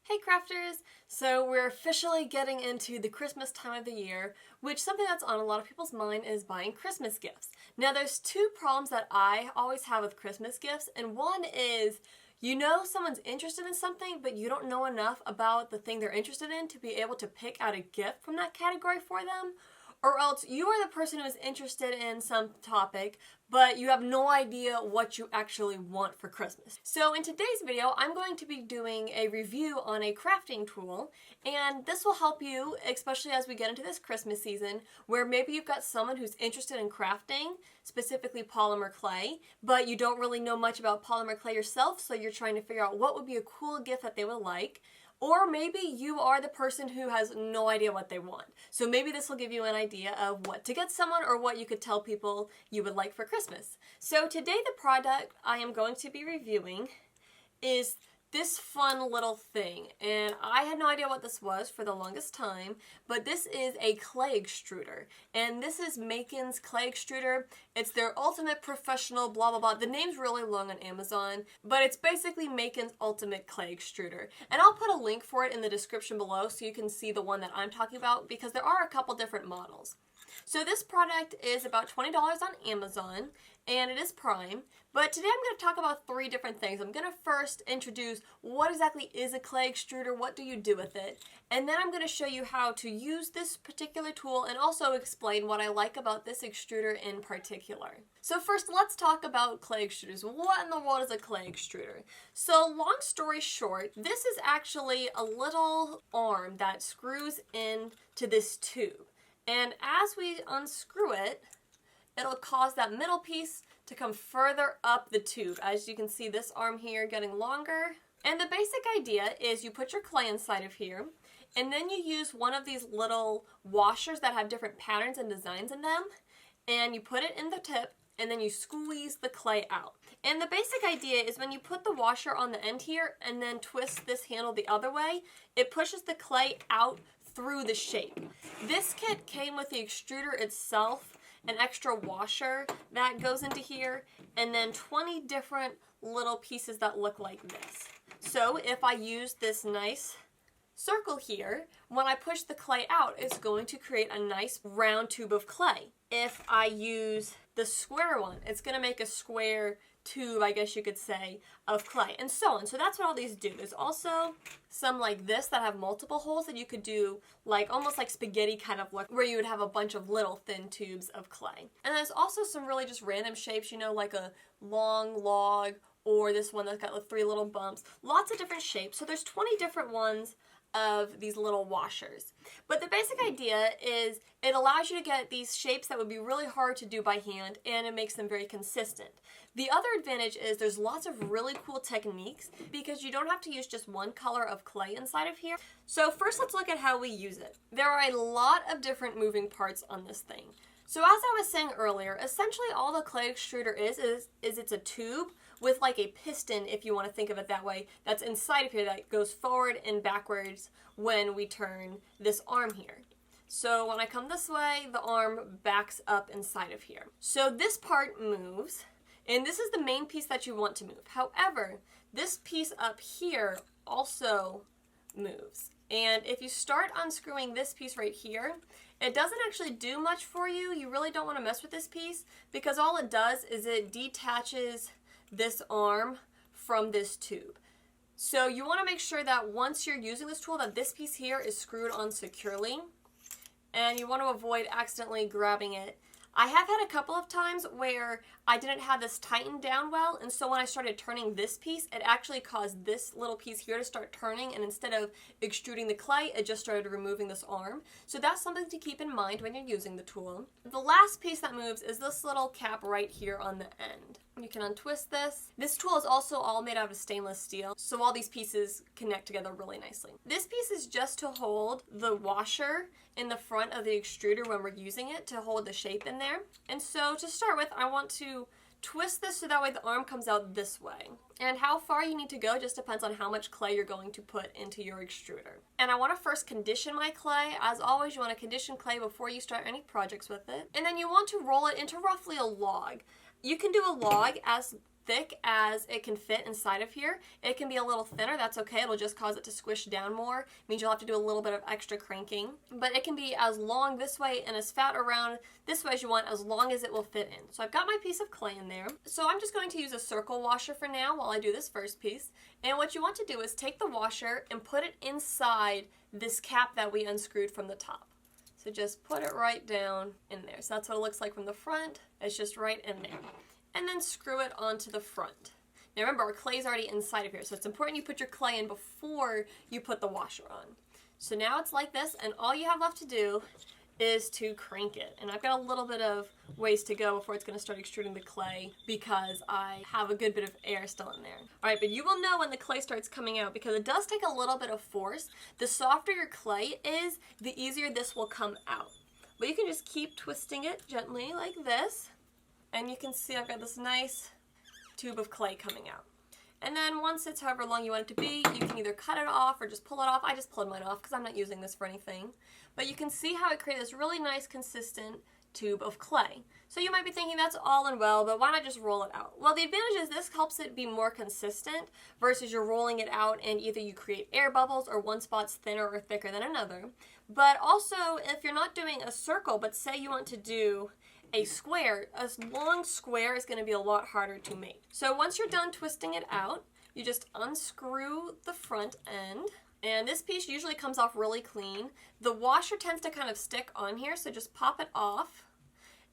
Hey crafters! So we're officially getting into the Christmas time of the year, which something that's on a lot of people's mind is buying Christmas gifts. Now there's two problems that I always have with Christmas gifts, and one is you know someone's interested in something, but you don't know enough about the thing they're interested in to be able to pick out a gift from that category for them. Or else you are the person who is interested in some topic, but you have no idea what you actually want for Christmas. So in today's video, I'm going to be doing a review on a crafting tool, and this will help you, especially as we get into this Christmas season, where maybe you've got someone who's interested in crafting, specifically polymer clay, but you don't really know much about polymer clay yourself, so you're trying to figure out what would be a cool gift that they would like. Or maybe you are the person who has no idea what they want. So maybe this will give you an idea of what to get someone or what you could tell people you would like for Christmas. So today the product I am going to be reviewing is this fun little thing, and I had no idea what this was for the longest time, but this is a clay extruder, and this is Makin's clay extruder. It's their ultimate professional blah blah blah. The name's really long on Amazon, but it's basically Makin's ultimate clay extruder, and I'll put a link for it in the description below so you can see the one that I'm talking about, because there are a couple different models. So this product is about $20 on Amazon, and it is Prime, but today I'm going to talk about three different things. I'm going to first introduce what exactly is a clay extruder, what do you do with it, and then I'm going to show you how to use this particular tool and also explain what I like about this extruder in particular. So first, let's talk about clay extruders. What in the world is a clay extruder? So long story short, this is actually a little arm that screws into this tube. And as we unscrew it, it'll cause that middle piece to come further up the tube. As you can see, this arm here getting longer. And the basic idea is you put your clay inside of here, and then you use one of these little washers that have different patterns and designs in them, and you put it in the tip, and then you squeeze the clay out. And the basic idea is when you put the washer on the end here and then twist this handle the other way, it pushes the clay out through the shape. This kit came with the extruder itself, an extra washer that goes into here, and then 20 different little pieces that look like this. So if I use this nice circle here, when I push the clay out, it's going to create a nice round tube of clay. If I use the square one, it's going to make a square tube, I guess you could say, of clay, and so on. So that's what all these do. There's also some like this that have multiple holes that you could do like almost like spaghetti kind of look, where you would have a bunch of little thin tubes of clay. And there's also some really just random shapes, you know, like a long log, or this one that's got like 3 little bumps. Lots of different shapes. So there's 20 different ones of these little washers. But the basic idea is it allows you to get these shapes that would be really hard to do by hand, and it makes them very consistent. The other advantage is there's lots of really cool techniques because you don't have to use just one color of clay inside of here. So first let's look at how we use it. There are a lot of different moving parts on this thing. So as I was saying earlier, essentially all the clay extruder is it's a tube with like a piston, if you want to think of it that way, that's inside of here that goes forward and backwards when we turn this arm here. So when I come this way, the arm backs up inside of here. So this part moves, and this is the main piece that you want to move. However, this piece up here also moves. And if you start unscrewing this piece right here, it doesn't actually do much for you. You really don't want to mess with this piece because all it does is it detaches this arm from this tube. So you want to make sure that once you're using this tool that this piece here is screwed on securely, and you want to avoid accidentally grabbing it. I have had a couple of times where I didn't have this tightened down well, and so when I started turning this piece, it actually caused this little piece here to start turning, and instead of extruding the clay, it just started removing this arm. So that's something to keep in mind when you're using the tool. The last piece that moves is this little cap right here on the end. You can untwist this. This tool is also all made out of stainless steel, so all these pieces connect together really nicely. This piece is just to hold the washer in the front of the extruder when we're using it to hold the shape in there. And so to start with, I want to twist this so that way the arm comes out this way. And how far you need to go just depends on how much clay you're going to put into your extruder. And I want to first condition my clay. As always, you want to condition clay before you start any projects with it. And then you want to roll it into roughly a log. You can do a log as thick as it can fit inside of here. It can be a little thinner, that's okay, it'll just cause it to squish down more. It means you'll have to do a little bit of extra cranking. But it can be as long this way and as fat around this way as you want, as long as it will fit in. So I've got my piece of clay in there. So I'm just going to use a circle washer for now while I do this first piece. And what you want to do is take the washer and put it inside this cap that we unscrewed from the top. So just put it right down in there. So that's what it looks like from the front. It's just right in there. And then screw it onto the front. Now remember, our clay is already inside of here, so it's important you put your clay in before you put the washer on. So now it's like this, and all you have left to do is to crank it. And I've got a little bit of ways to go before it's going to start extruding the clay because I have a good bit of air still in there. Alright, but you will know when the clay starts coming out because it does take a little bit of force. The softer your clay is, the easier this will come out. But you can just keep twisting it gently like this, and you can see I've got this nice tube of clay coming out. And then once it's however long you want it to be, you can either cut it off or just pull it off. I just pulled mine off because I'm not using this for anything. But you can see how it created this really nice consistent tube of clay. So you might be thinking that's all and well, but why not just roll it out? Well, the advantage is this helps it be more consistent versus you're rolling it out and either you create air bubbles or one spot's thinner or thicker than another. But also, if you're not doing a circle, but say you want to do a square, a long square is going to be a lot harder to make. So once you're done twisting it out, you just unscrew the front end, and this piece usually comes off really clean. The washer tends to kind of stick on here, so just pop it off.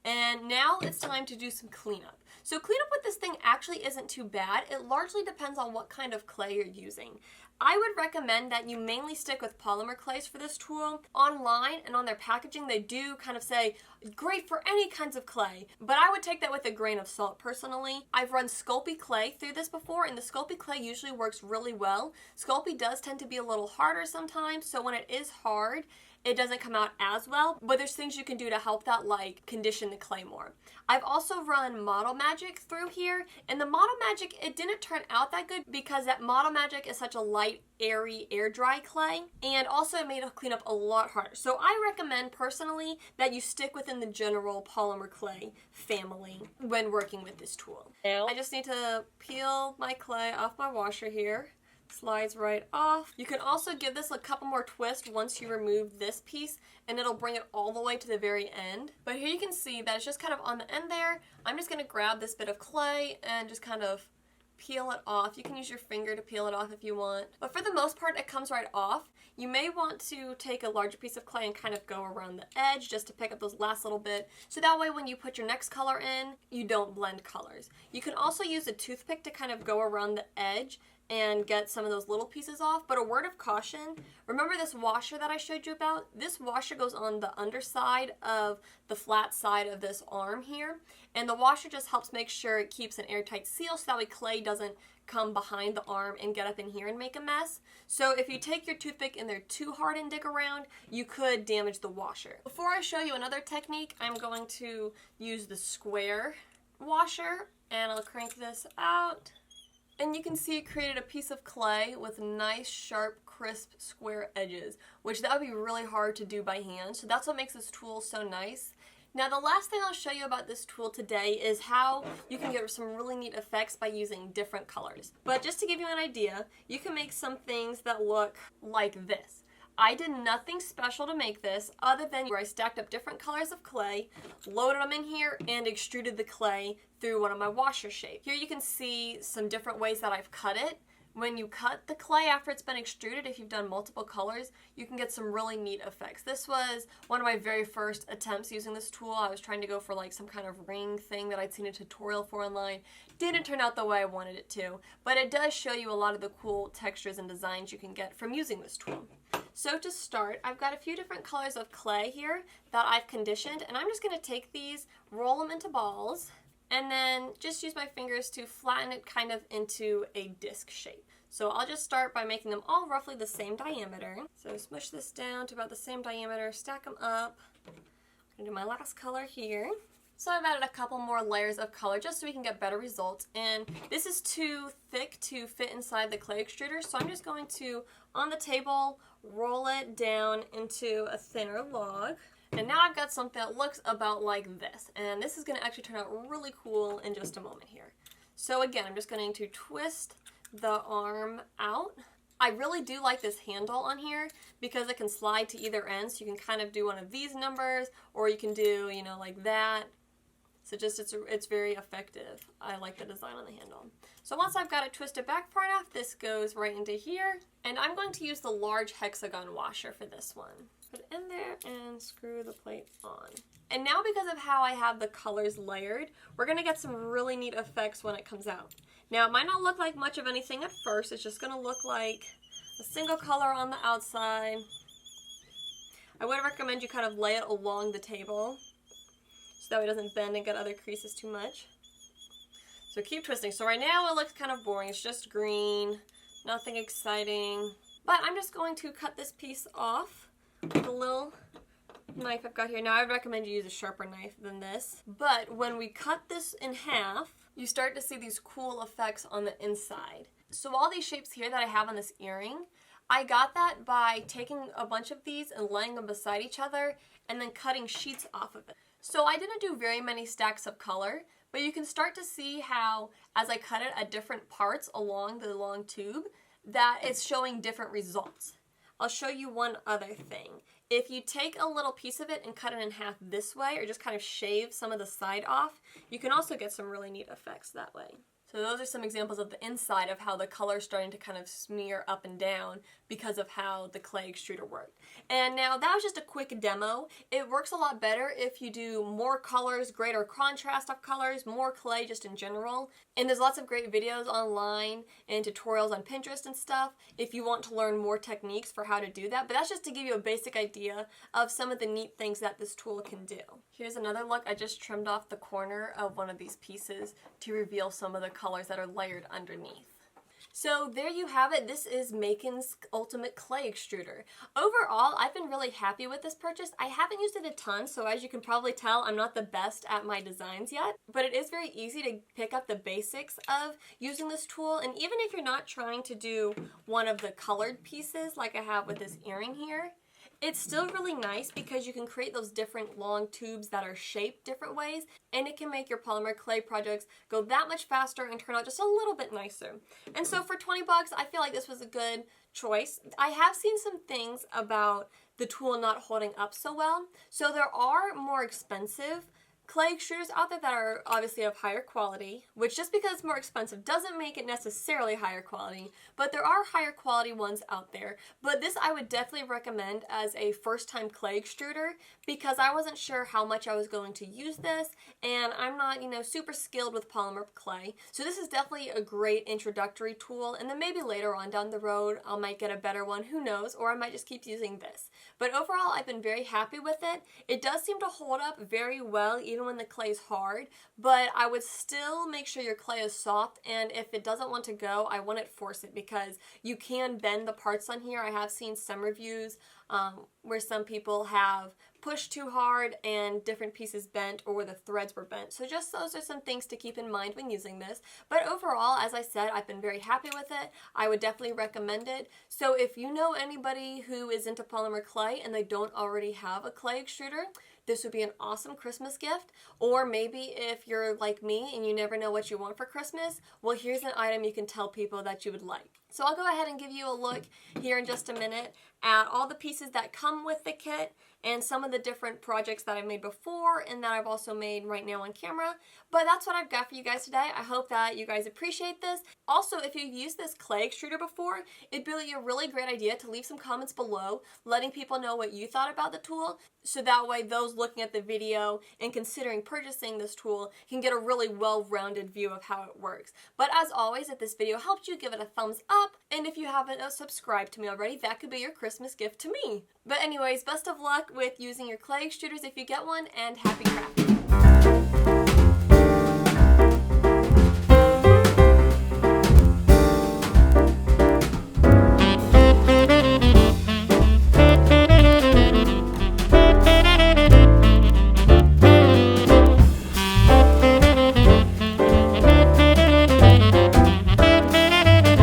And now it's time to do some cleanup. So cleanup with this thing actually isn't too bad. It largely depends on what kind of clay you're using. I would recommend that you mainly stick with polymer clays for this tool. Online and on their packaging, they do kind of say, great for any kinds of clay, but I would take that with a grain of salt personally. I've run Sculpey clay through this before, and the Sculpey clay usually works really well. Sculpey does tend to be a little harder sometimes, so when it is hard, it doesn't come out as well, but there's things you can do to help that, like condition the clay more. I've also run Model Magic through here, and the Model Magic, it didn't turn out that good because that Model Magic is such a light, airy, air dry clay, and also it made cleanup a lot harder. So I recommend personally that you stick within the general polymer clay family when working with this tool. I just need to peel my clay off my washer here. Slides right off. You can also give this a couple more twists once you remove this piece, and it'll bring it all the way to the very end. But here you can see that it's just kind of on the end there. I'm just going to grab this bit of clay and just kind of peel it off. You can use your finger to peel it off if you want, but for the most part it comes right off. You may want to take a larger piece of clay and kind of go around the edge just to pick up those last little bit, so that way when you put your next color in, you don't blend colors. You can also use a toothpick to kind of go around the edge and get some of those little pieces off. But a word of caution, remember this washer that I showed you about? This washer goes on the underside of the flat side of this arm here, and the washer just helps make sure it keeps an airtight seal so that way clay doesn't come behind the arm and get up in here and make a mess. So if you take your toothpick in there too hard and dig around, you could damage the washer. Before I show you another technique, I'm going to use the square washer, and I'll crank this out. And you can see it created a piece of clay with nice, sharp, crisp, square edges, which that would be really hard to do by hand. So that's what makes this tool so nice. Now the last thing I'll show you about this tool today is how you can get some really neat effects by using different colors. But just to give you an idea, you can make some things that look like this. I did nothing special to make this other than where I stacked up different colors of clay, loaded them in here, and extruded the clay through one of my washer shapes. Here you can see some different ways that I've cut it. When you cut the clay after it's been extruded, if you've done multiple colors, you can get some really neat effects. This was one of my very first attempts using this tool. I was trying to go for like some kind of ring thing that I'd seen a tutorial for online. Didn't turn out the way I wanted it to, but it does show you a lot of the cool textures and designs you can get from using this tool. So to start, I've got a few different colors of clay here that I've conditioned, and I'm just going to take these, roll them into balls, and then just use my fingers to flatten it kind of into a disc shape. So I'll just start by making them all roughly the same diameter. So smush this down to about the same diameter, stack them up. I'm going to do my last color here. So I've added a couple more layers of color just so we can get better results, and this is too thick to fit inside the clay extruder, so I'm just going to, on the table, roll it down into a thinner log. And now I've got something that looks about like this, and this is going to actually turn out really cool in just a moment here. So again, I'm just going to twist the arm out. I really do like this handle on here because it can slide to either end, so you can kind of do one of these numbers, or you can do, you know, like that. So just, it's very effective. I like the design on the handle. So once I've got it twisted back far enough, this goes right into here. And I'm going to use the large hexagon washer for this one. Put it in there and screw the plate on. And now, because of how I have the colors layered, we're gonna get some really neat effects when it comes out. Now, it might not look like much of anything at first. It's just gonna look like a single color on the outside. I would recommend you kind of lay it along the table, so that way it doesn't bend and get other creases too much. So keep twisting. So right now it looks kind of boring. It's just green, nothing exciting. But I'm just going to cut this piece off with a little knife I've got here. Now I recommend you use a sharper knife than this. But when we cut this in half, you start to see these cool effects on the inside. So all these shapes here that I have on this earring, I got that by taking a bunch of these and laying them beside each other and then cutting sheets off of it. So I didn't do very many stacks of color, but you can start to see how, as I cut it at different parts along the long tube, that it's showing different results. I'll show you one other thing. If you take a little piece of it and cut it in half this way, or just kind of shave some of the side off, you can also get some really neat effects that way. So those are some examples of the inside of how the color is starting to kind of smear up and down because of how the clay extruder worked. And now that was just a quick demo. It works a lot better if you do more colors, greater contrast of colors, more clay just in general. And there's lots of great videos online and tutorials on Pinterest and stuff if you want to learn more techniques for how to do that. But that's just to give you a basic idea of some of the neat things that this tool can do. Here's another look. I just trimmed off the corner of one of these pieces to reveal some of the colors that are layered underneath. So there you have it. This is Makin's Ultimate Clay Extruder. Overall, I've been really happy with this purchase. I haven't used it a ton, so as you can probably tell, I'm not the best at my designs yet, but it is very easy to pick up the basics of using this tool. And even if you're not trying to do one of the colored pieces like I have with this earring here, it's still really nice because you can create those different long tubes that are shaped different ways, and it can make your polymer clay projects go that much faster and turn out just a little bit nicer. And so for 20 bucks, I feel like this was a good choice. I have seen some things about the tool not holding up so well. So there are more expensive clay extruders out there that are obviously of higher quality, which just because it's more expensive doesn't make it necessarily higher quality, but there are higher quality ones out there. But this I would definitely recommend as a first-time clay extruder because I wasn't sure how much I was going to use this, and I'm not, you know, super skilled with polymer clay. So this is definitely a great introductory tool, and then maybe later on down the road I might get a better one, who knows, or I might just keep using this. But overall, I've been very happy with it. It does seem to hold up very well even when the clay is hard, but I would still make sure your clay is soft, and if it doesn't want to go, I wouldn't force it because you can bend the parts on here. I have seen some reviews where some people have pushed too hard and different pieces bent, or where the threads were bent. So just those are some things to keep in mind when using this. But overall, as I said, I've been very happy with it. I would definitely recommend it. So if you know anybody who is into polymer clay and they don't already have a clay extruder, this would be an awesome Christmas gift. Or maybe if you're like me and you never know what you want for Christmas, well, here's an item you can tell people that you would like. So I'll go ahead and give you a look here in just a minute at all the pieces that come with the kit and some of the different projects that I've made before and that I've also made right now on camera. But that's what I've got for you guys today. I hope that you guys appreciate this. Also, if you've used this clay extruder before, it'd be a really great idea to leave some comments below letting people know what you thought about the tool, so that way those looking at the video and considering purchasing this tool can get a really well-rounded view of how it works. But as always, if this video helped you, give it a thumbs up, and if you haven't subscribed to me already, that could be your Christmas gift to me. But anyways, best of luck with using your clay extruders if you get one, and happy crafting!